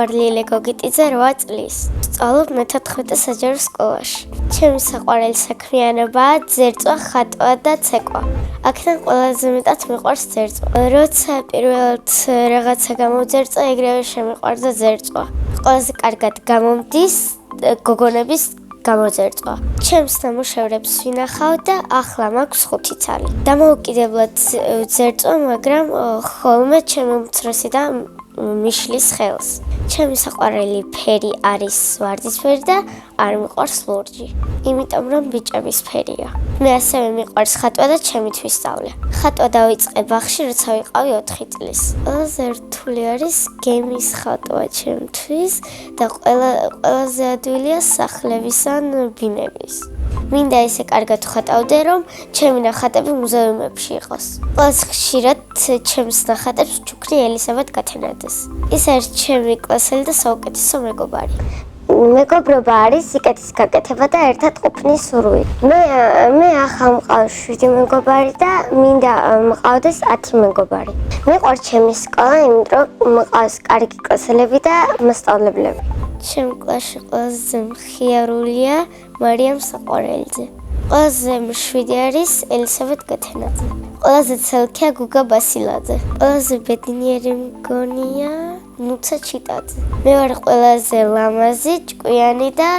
ვარ ლილე გოგიტიძე 8 წლის. ვსწავლობ მე-14 საჯარო სკოლაში. ჩემი საყვარელი საქმიანობაა ძერწვა, ხატვა და ცეკვა. აქედან ყველაზე მეტად მიყვარს ძერწვა. როცა პირველად რაღაცა გამოვძერწა, ეგრევე შემიყვარდა ძერწვა. ყველაზე კარგად გამომდის გოგონების გამოძერწვა. ჩემს ნამუშევრებს ვინახავ და ახლა მაქვს 5 ცალი. დამოუკიდებლად ვძერწვა, მაგრამ ხოლმე ჩემი უმცროსი და მიშლის ხელს. ჩემი საყვარელი ფერი არის ვარდისფერი და არ მიყვარს ლურჯი, იმიტომ რომ ბიჭების ფერია. მე ასევე მიყვარს ხატვა და ჩემთვის სწავლა. ხატვა დავიწყე ბაღში, როცა ვიყავი 4 წლის. ყველაზე რთული არის გემის ხატვა ჩემთვის და ყველაზე ადვილია სახლების ან ბინების. მინდა ისე კარგად ვხატავდე, რომ ჩემი ნახატები მუზეუმებში იყოს. ყველაზე ხშირად ჩემს ნახატებს ჩუქრი ელისაბედ გათენადეს. ის არის ჩემი კლასელი და საუკეთესო მეგობარი. მეგობრობა არის სიკეთის გაკეთება და ერთად ყოფნის სურვილი. მე ახლა მყავს 7 მეგობარი და მინდა მყავდეს 10 მეგობარი. მიყვარს ჩემი სკოლა, იმიტომ რომ მყავს კარგი კლასელები და მასწავლებლები. ჩემ კლასში ყველაზე მხიარულია მარიამ საყვარელიძე. ყველაზე მშვიდი არის ელისაბედ გათენაძე. ყველაზე ცელქია გუგა ბასილაძე. ყველაზე ბედნიერი მგონია ნუცა ჩიტაძე. მე ვარ ყველაზე ლამაზი, ჭკვიანი და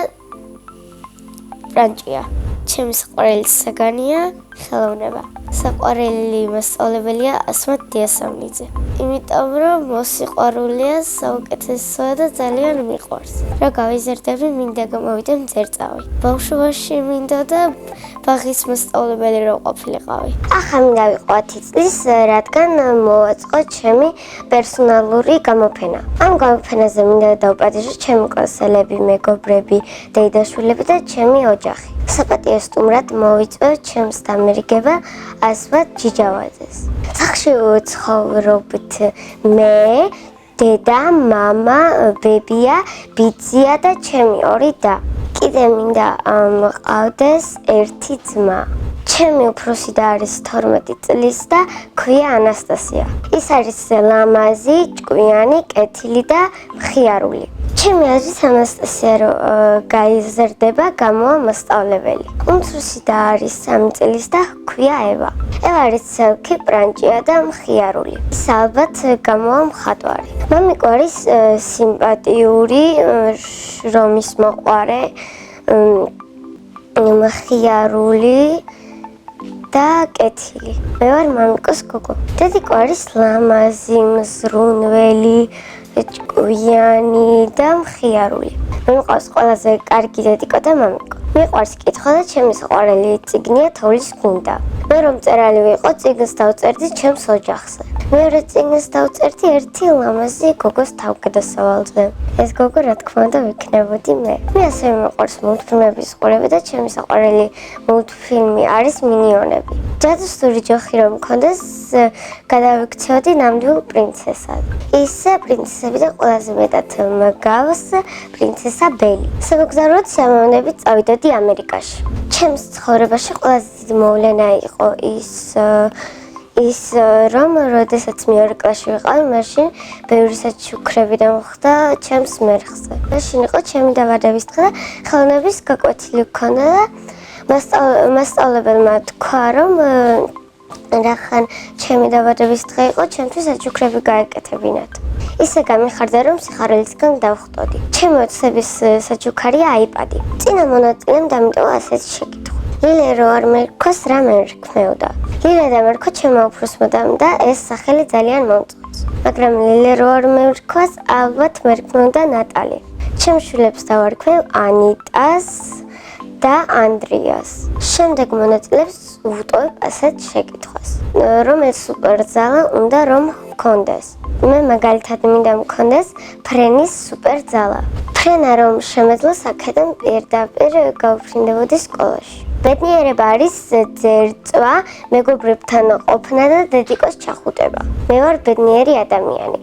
პრანჭია. ჩემი საყვარელი საგანია ხელოვნება. საყვარელი მასწავლებელია ასმათ დიასამნიძე. იმიტომ რომ მოსიყვარულია, საუკეთესოა და ძალიან მიყვარს. რა გავიზარდები, მინდა გამოვიდე მძერწავი. ბავშვობაში მინდა და ბაღის მასწავლებელი რო ყოფილიყავი. ახლა მინდა ვიყო 10 წლის, რადგან მოვაწყო ჩემი პერსონალური გამოფენა. ამ გამოფენაზე მინდა დავპატიჟო ჩემი კლასელები, მეგობრები, დეიდაშვილები და ჩემი ოჯახი. საპატიო სტუმრად მოვიწვევ ჩემს დამერიგება ასმათ ჯიჯავაძეს. სახლში ვცხოვრობთ მე, დედა, მამა, ბებია, ბიძია და ჩემი 2 და. კიდე მინდა მყავდეს 1 ძმა. ჩემი უფროსი და არის 12 წლის და ქვია ანასტასია. ის არის ლამაზი, ჭკვიანი, კეთილი და მხიარული. ჩემი აზრით ანასტასია რო გაიზრდება, გამოვა მასწავლებელი. უმცროსი და არის 3 წლის და ქვია ევა. ევა არის ცელქი, პრანჭია და მხიარული. ის ალბათ გამოვა მხატვარი. მამიყვარის სიმპათიური, რომის მოყვარე, მხიარული და კეთილი. მე ვარ მამიკოს გოგო. დედიყვარის ლამაზი, მზრუნველი, ჭკვიანი და მხიარული. მე მყავს ყველაზე კარგი დედიკო და მამიკო. მიყვარს კითხვა და ჩემი საყვარელი წიგნია თოვლის გუნდა. მე რომ მწერალი ვიყო, წიგნს დავწერდი ჩემს ოჯახზე. მეორე წიგნს დავწერდი ერთი ლამაზი გოგოს თავგადასავალზე. ეს გოგო რა თქმა უნდა ვიქნებოდი მე. მე ასევე მიყვარს მულტფილმების ყურება და ჩემი საყვარელი მულტფილმი არის მინიონები. ჯადოსნური ჯოხი რომ მქონდეს, გადავიქცეოდი ნამდვილ პრინცესად. ისე პრინცესები და ყველაზე მეტად მგავს პრინცესა ბელი. სამოგზაუროდ სიამოვნებით წავიდოდი ამერიკაში. ჩემს ცხოვრებაში ყველაზე დიდი მოვლენა იყო ის რომ როდესაც მეორე კლასში ვიყავი, მაშინ ბევრი საჩუქრები დამხდა ჩემს მერხზე. მაშინ იყო ჩემი დაბადების დღე და ხელოვნების გაკვეთილი ვქონდა და მასწავლებელმა თქვა, რომ რახან ჩემი დაბადების დღე იყო, ჩემთვის საჩუქრები გაეკეთებინათ. ისე გამიხარდა, რომ სიხარელისგან დავხტოდი. ჩემი ოცნების საჩუქარია iPad-ი. წინა მონაწილემ დამიტოვა ასეთი შეკითხვა. ლილე რო არ მერქოს, რა მერქმეოდა? ლილე დამერქო ჩემმა უფროსმა და ეს სახელი ძალიან მომწონს. მაგრამ ლილე რო არ მერქოს, ალბათ მერქმეოდა ნატალი. ჩემ შვილებს დავარქვევ ანიტას და ანდრიას. შემდეგ მონაწილებს ვუტოვებ ასეთ შეკითხვას. რომელ სუპერძალა უნდა რომ მქონდეს? მე მაგალითად მინდა მქონდეს ფრენის სუპერძალა. ფრენა რომ შემეძლოს, აქედან პირდაპირ გავფრინდებოდი სკოლაში. ბედნიერება არის ძერწვა, მეგობრებთან ყოფნა და დედიკოს ჩახუტება. მე ვარ ბედნიერი ადამიანი.